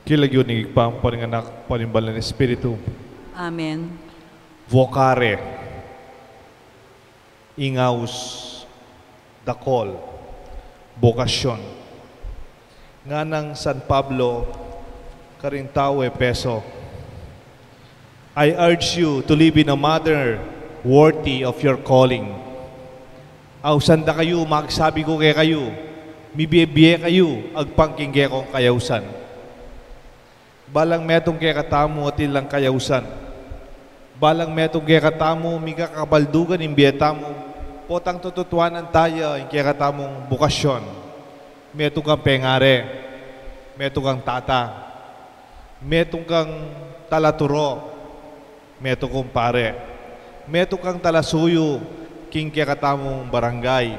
Kilagyo ni Igpang paninganak panimbalan ng Espiritu. Amen. Vocare. Ingaus. Dakol. Bokasyon. Nga ng San Pablo, Karintao Peso. I urge you to live in a manner worthy of your calling. Ausan da kayo, magsabi ko kay kayo, mibiye kayo, agpangkingge kong kayausan. Balang metong kay katamo at ilang kayausan. Balang metong kay katamo, miga kabaldugan imbiyetamo, potang tututuanan tayo, yung kay katamong bukasyon. Metong kang pengare, metong kang tata, metong kang talaturo, metong kong pare, metong kang talasuyo, king kay katamong barangay,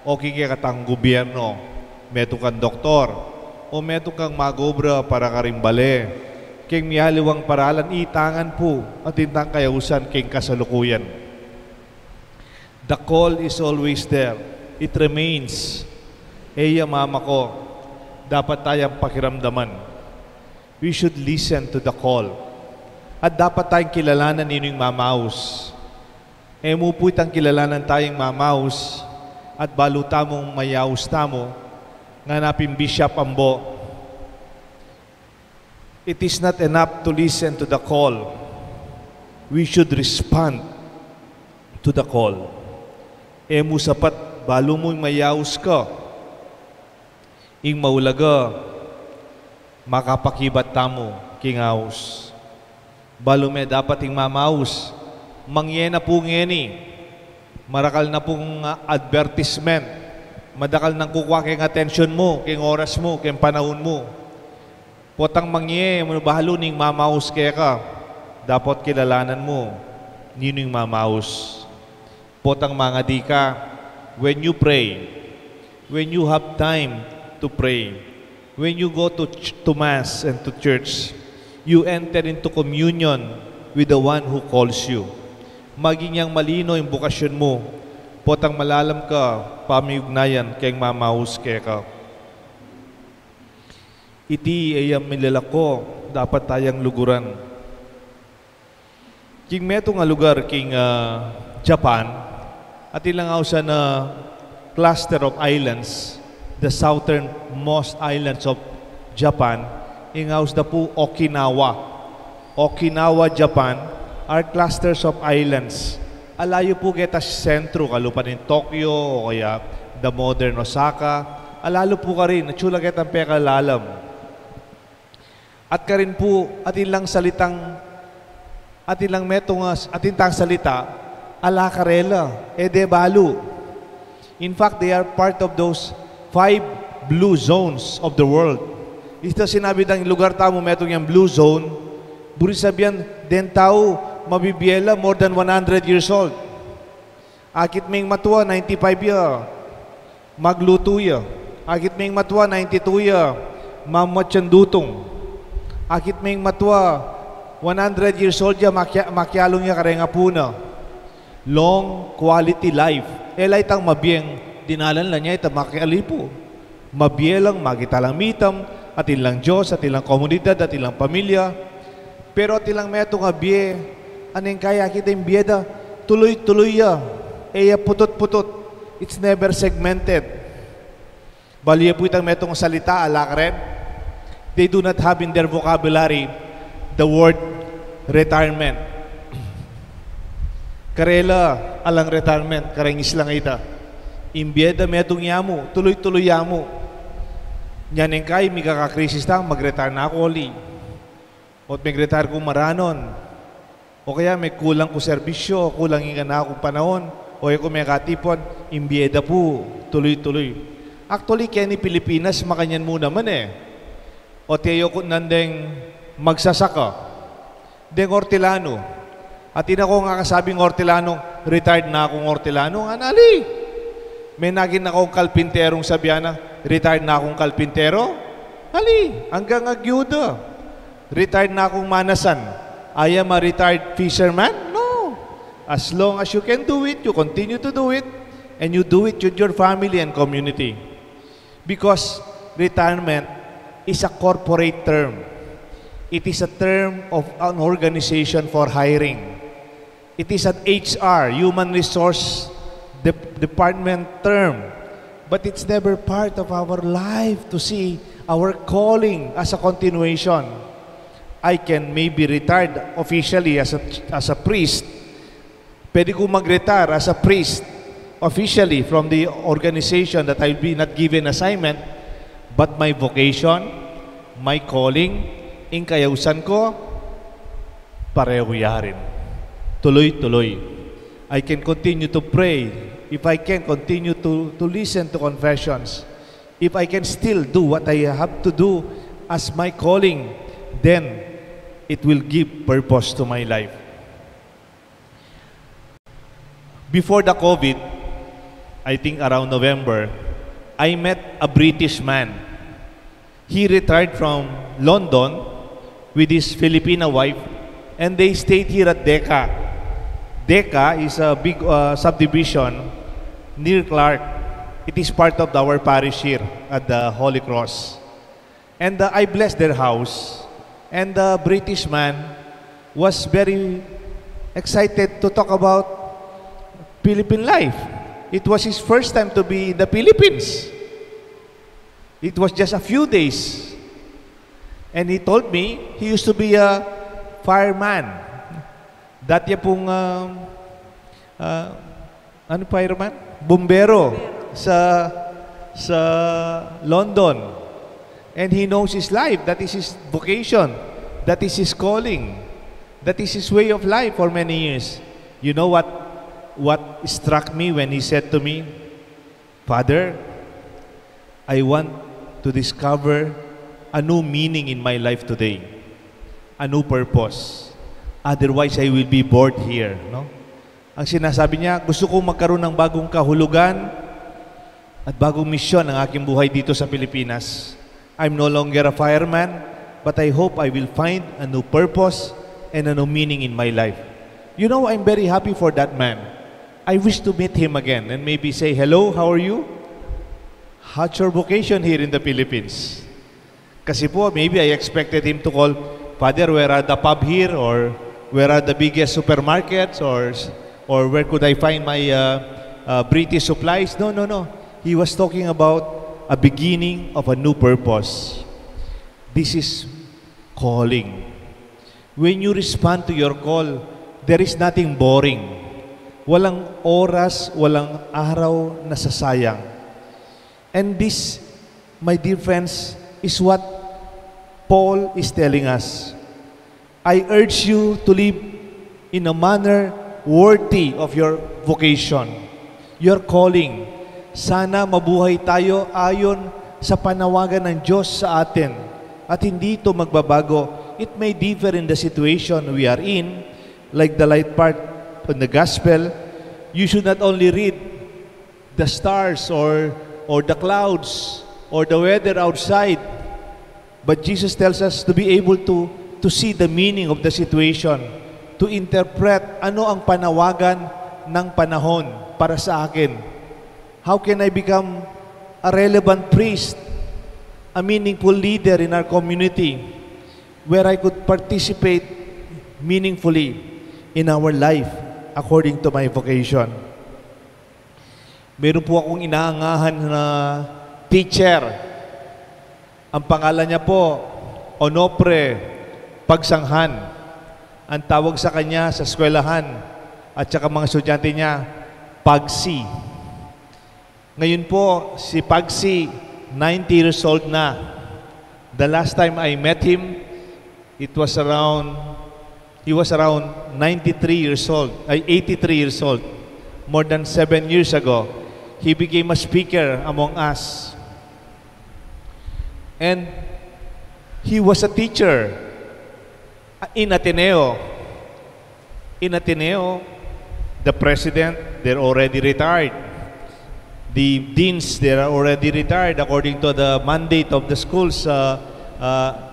o king kay katamong gobyerno, metong kang doktor, o metong kang magobra para karimbale, king miyaliwang paralan, itangan po at intang kayausan king kasalukuyan. The call is always there. It remains. Eya mama ko, dapat tayong pakiramdaman. We should listen to the call. At dapat tayong kilalanan ninyong mamaus. Mupuit ang kilalanan tayong mamaus at balutamong mayaus tamo nga naping Bishop Ambo. It is not enough to listen to the call. We should respond to the call. Sapat balo mo'y mayaus ka, ing maulaga, makapakibat tamo, kingaus. Balo me dapat ing mamaus, mangyena po ngeni, marakal na pong advertisement, madakal nang kukuha keng atensyon mo, keng oras mo, keng panahon mo. Potang mangye, bahalo ning mamaus kaya ka, dapat kilalanan mo, nining mamaus. Potang mga di ka, when you pray, when you have time to pray, when you go to Mass and to church, you enter into communion with the one who calls you. Maging yang malino yung bukasyon mo, potang malalam ka, pamiugnayan kayong mamaus kaya ka. Iti ayam milalako, dapat tayang luguran. King meto nga lugar king Japan, at ilang sa na cluster of islands, the southernmost islands of Japan, ingaus na po Okinawa. Okinawa, Japan, are clusters of islands. Alayo po kita sentro, kalupan in Tokyo, o kaya the modern Osaka. Alalo po ka rin, natsula kitang pekalalam. At ka rin po, at ilang salitang, at ilang metongas, at intang salita, ala karela, de balu. In fact, they are part of those 5 blue zones of the world. Ito sinabi ng lugar tamo, metong yung blue zone, buri sabihan, den tao, mabibiela more than 100 years old. Akit ming matua, 95 ya, magluto ya. Akit ming matua, 92 ya, mamatsandutong. Akit ming matua, 100 years old ya, makyalong ya karenga puna. Long quality life. Elay tang mabiyeng dinalan lang niya ita makialipo. Mabielang magitalang mitam at ilang Diyos, at ilang komunidad, at ilang pamilya. Pero at ilang meto nga biye, anong kaya kita yung biyeda, tuloy-tuloy ya. Eya putot-putot. It's never segmented. Baliya po itang metong salita, alak rin. They do not have in their vocabulary the word retirement. Karela, alang retirement, karengis lang ita. Imbieda metong yamu, tuloy-tuloy yamu. Nyan yung kay, mikakakrisis ta, mag-retire na ako oli. O mag-retire ko maranon. O kaya may kulang ko serbisyo, kulang nga na akong panahon. O kaya kung may katipon, imbieda po, tuloy-tuloy. Actually, kaya ni Pilipinas, makanyan mo naman eh. O tiyo ko nandeng magsasaka. Deng Hortilano. At ina ko nga kasabing Hortilano, retired na akong Hortilano. Anali, may naging akong kalpinterong sabiana, retired na akong kalpintero. Ali, hanggang agyuda. Retired na akong manasan. I am a retired fisherman? No. As long as you can do it, you continue to do it, and you do it with your family and community. Because retirement is a corporate term. It is a term of an organization for hiring. It is an HR, human resource department term. But it's never part of our life to see our calling as a continuation. I can maybe retired officially as a priest. Pwede ko mag-retire as a priest officially from the organization that I'll be not given assignment, but my vocation, my calling, in kayausan ko, pareho yarin. Tuloy-tuloy. I can continue to pray. If I can continue to listen to confessions, if I can still do what I have to do as my calling, then it will give purpose to my life. Before the COVID, I think around November, I met a British man. He retired from London with his Filipina wife, and they stayed here at Decca. Decca is a big subdivision near Clark. It is part of our parish here at the Holy Cross. And I blessed their house. And the British man was very excited to talk about Philippine life. It was his first time to be in the Philippines. It was just a few days. And he told me he used to be a fireman. Dati pong ano fireman? Bumbero sa London. And he knows his life. That is his vocation. That is his calling. That is his way of life for many years. You know what struck me when he said to me, "Father, I want to discover a new meaning in my life today. A new purpose. Otherwise, I will be bored here." No? Ang sinasabi niya, gusto kong magkaroon ng bagong kahulugan at bagong misyon ang aking buhay dito sa Pilipinas. I'm no longer a fireman, but I hope I will find a new purpose and a new meaning in my life. You know, I'm very happy for that man. I wish to meet him again and maybe say, "Hello, how are you? How's your vocation here in the Philippines?" Kasi po, maybe I expected him to call, "Father, where are the pub here?" Or where are the biggest supermarkets? Or where could I find my British supplies? No. He was talking about a beginning of a new purpose. This is calling. When you respond to your call, there is nothing boring. Walang oras, walang araw na sasayang. And this, my dear friends, is what Paul is telling us. I urge you to live in a manner worthy of your vocation, your calling. Sana mabuhay tayo ayon sa panawagan ng Diyos sa atin at hindi ito magbabago. It may differ in the situation we are in, like the light part of the gospel. You should not only read the stars or the clouds or the weather outside, but Jesus tells us to be able to see the meaning of the situation, to interpret ano ang panawagan ng panahon para sa akin. How can I become a relevant priest, a meaningful leader in our community, where I could participate meaningfully in our life according to my vocation? Meron po akong inaangahan na teacher. Ang pangalan niya po, Onofre Pagsanghan. Ang tawag sa kanya sa eskwelahan at saka mga estudyante niya, Pagsi. Ngayon po, si Pagsi, 90 years old na. The last time I met him, he was around 93 years old, 83 years old. More than 7 years ago, he became a speaker among us. And he was a teacher in Ateneo. In Ateneo, the president, they're already retired. The deans, they are already retired according to the mandate of the school's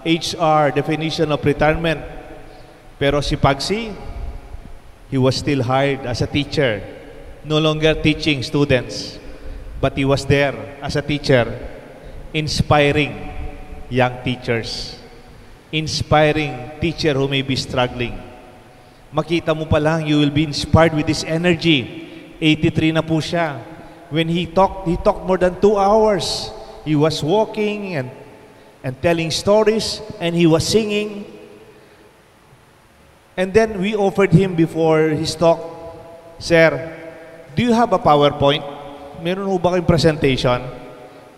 HR definition of retirement. Pero si Pagsi, he was still hired as a teacher, no longer teaching students, but he was there as a teacher, inspiring young teachers. inspiring teacher who may be struggling. Makita mo pa lang, you will be inspired with this energy. 83 na po siya. When he talked more than 2 hours. He was walking and telling stories, and he was singing. And then we offered him before his talk, Sir, do you have a PowerPoint? Meron ho ba kayong presentation?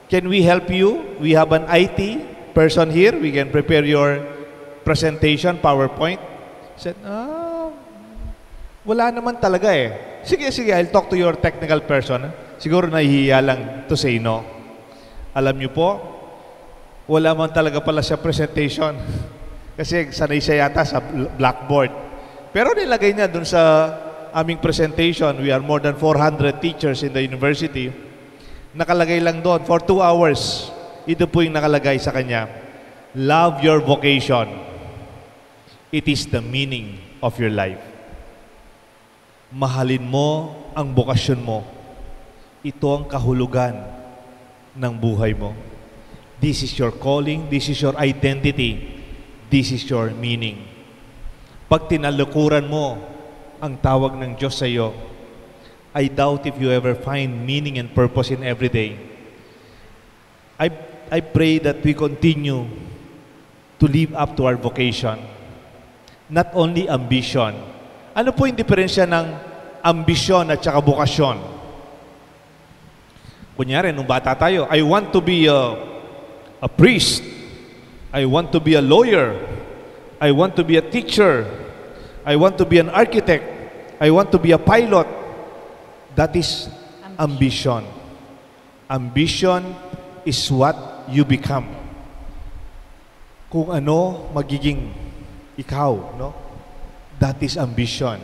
Can we help you? We have an IT person here. We can prepare your presentation, PowerPoint. He said, wala naman talaga eh. Sige, I'll talk to your technical person. Siguro nahihiya lang to say no. Alam niyo po, wala man talaga pala siya presentation. Kasi sanay siya yata sa blackboard. Pero nilagay niya dun sa aming presentation, we are more than 400 teachers in the university. Nakalagay lang doon for 2 hours. Ito po yung nakalagay sa kanya. Love your vocation. It is the meaning of your life. Mahalin mo ang bokasyon mo. Ito ang kahulugan ng buhay mo. This is your calling, this is your identity, this is your meaning. Pag tinalukuran mo ang tawag ng Diyos sa iyo, I doubt if you ever find meaning and purpose in every day. I pray that we continue to live up to our vocation. Not only ambition. Ano po yung diferensya ng ambisyon at saka bokasyon? Kunyari, nung bata tayo, I want to be a priest. I want to be a lawyer. I want to be a teacher. I want to be an architect. I want to be a pilot. That is ambition. Ambition is what you become. Kung ano magiging ikaw, no? That is ambition.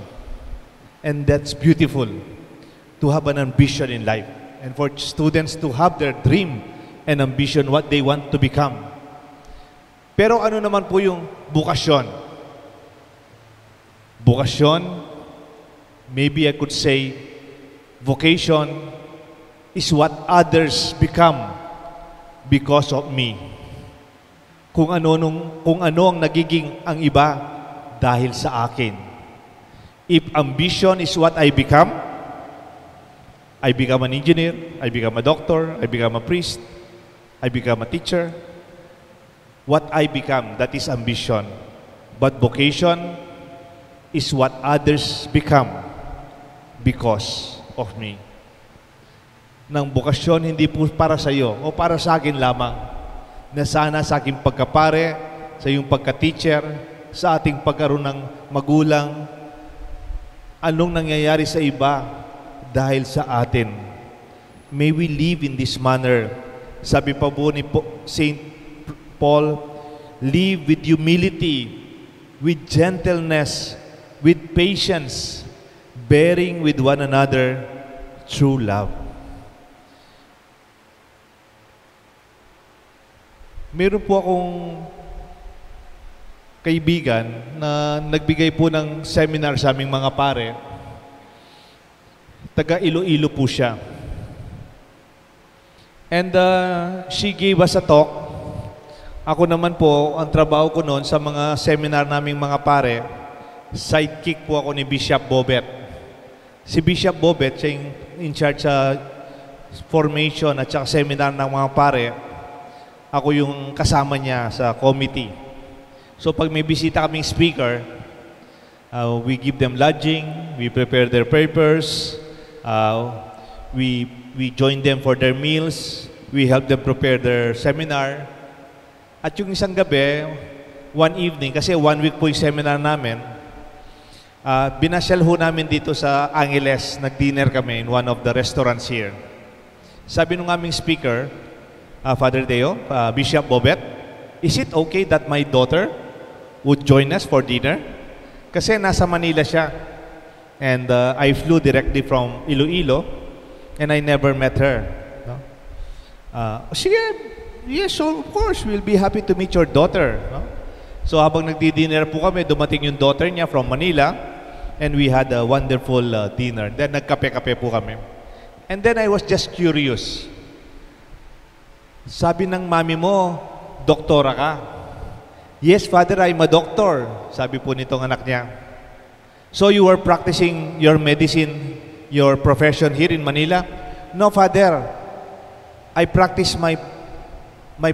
And that's beautiful to have an ambition in life. And for students to have their dream and ambition, what they want to become. Pero ano naman po yung bukasyon? Bukasyon, maybe I could say, vocation is what others become because of me. Kung ano ang nagiging ang iba dahil sa akin. If ambition is what I become an engineer, I become a doctor, I become a priest, I become a teacher. What I become, that is ambition. But vocation is what others become because of me. Nang bokasyon hindi po para sa iyo o para sa akin lamang, na sana sa aking pagkapare, sa iyong pagka-teacher, sa ating pagkaroon ng magulang, anong nangyayari sa iba dahil sa atin. May we live in this manner. Sabi pa po ni Saint Paul, live with humility, with gentleness, with patience, bearing with one another through love. Meron po akong kaibigan na nagbigay po ng seminar sa aming mga pare. Taga Iloilo po siya. And she gave us a talk. Ako naman po, ang trabaho ko noon sa mga seminar naming mga pare, sidekick po ako ni Bishop Bobet. Si Bishop Bobet, siya yung in charge sa formation at saka seminar ng mga pare. Ako yung kasama niya sa committee. So pag may bisita kaming speaker, we give them lodging, we prepare their papers, we join them for their meals, we help them prepare their seminar. At yung isang gabi, one evening, kasi 1 week po yung seminar namin, binasyal ho namin dito sa Angeles, nag-dinner kami in one of the restaurants here. Sabi nung aming speaker, Father Deo, Bishop Bobet, is it okay that my daughter would join us for dinner? Kasi nasa Manila siya. And I flew directly from Iloilo and I never met her. No? Sige, yes, so of course, we'll be happy to meet your daughter. No? So habang nagdi-dinner po kami, dumating yung daughter niya from Manila and we had a wonderful dinner. Then nagkape-kape po kami. And then I was just curious. Sabi ng mami mo, doktora ka. Yes, Father, I'm a doctor, sabi po nitong anak niya. So you are practicing your medicine, your profession here in Manila? No, Father. I practice my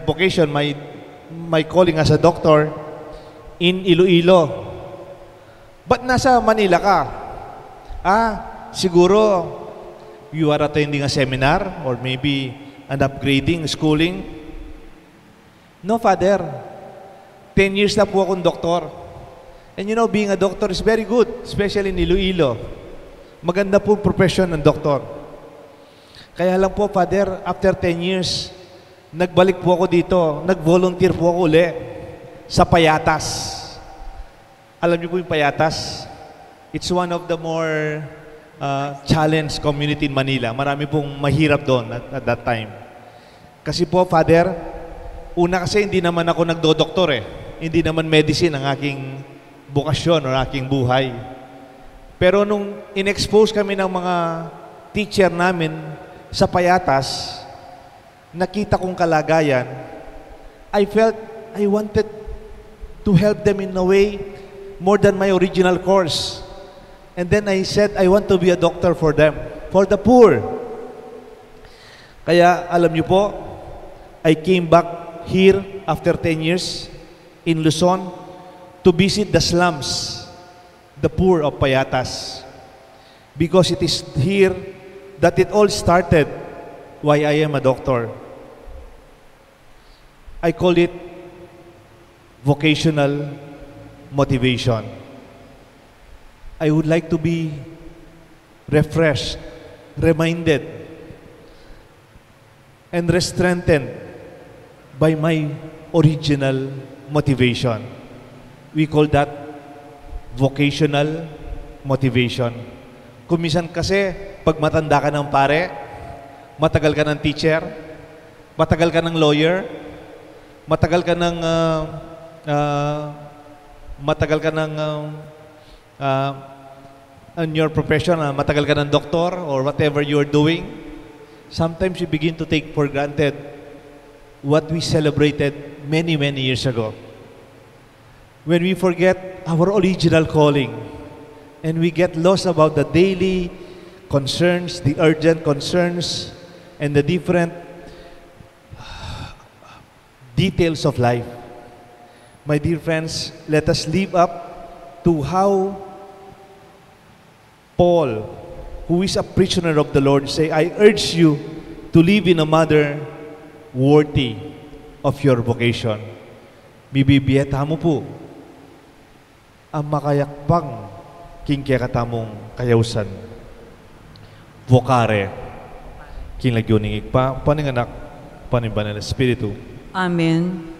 vocation, my calling as a doctor in Iloilo. But nasa Manila ka? Siguro you are attending a seminar or maybe an upgrading, schooling. No, Father. 10 years na po akong doktor. And you know, being a doctor is very good, especially in Iloilo. Maganda po profession ng doktor. Kaya lang po, Father, after 10 years, nagbalik po ako dito, nag-volunteer po ako uli sa Payatas. Alam niyo po yung Payatas? It's one of the more challenged community in Manila. Marami pong mahirap doon at that time. Kasi po, Father, una kasi hindi naman ako nagdodoktor eh. Hindi naman medicine ang aking bukasyon o aking buhay. Pero nung in-expose kami ng mga teacher namin sa Payatas, nakita kong kalagayan, I felt I wanted to help them in a way more than my original course. And then I said, I want to be a doctor for them, for the poor. Kaya alam niyo po, I came back here after 10 years in Luzon to visit the slums, the poor of Payatas. Because it is here that it all started why I am a doctor. I call it vocational motivation. I would like to be refreshed, reminded, and strengthened by my original motivation. We call that vocational motivation. Kumisan kasi, pag matanda ka ng pare, matagal ka ng teacher, matagal ka ng lawyer, matagal ka ng in your profession, matagal ka ng doktor or whatever you're doing, sometimes you begin to take for granted what we celebrated many, many years ago. When we forget our original calling and we get lost about the daily concerns, the urgent concerns, and the different details of life. My dear friends, let us live up to how Paul, who is a prisoner of the Lord, say, I urge you to live in a manner worthy of your vocation. Bibibiyeta mo po ang makayakpang king kakatamong kayausan. Vocare, king lagyuning ikpa, paninganak, panimbanan ng Espiritu. Amen.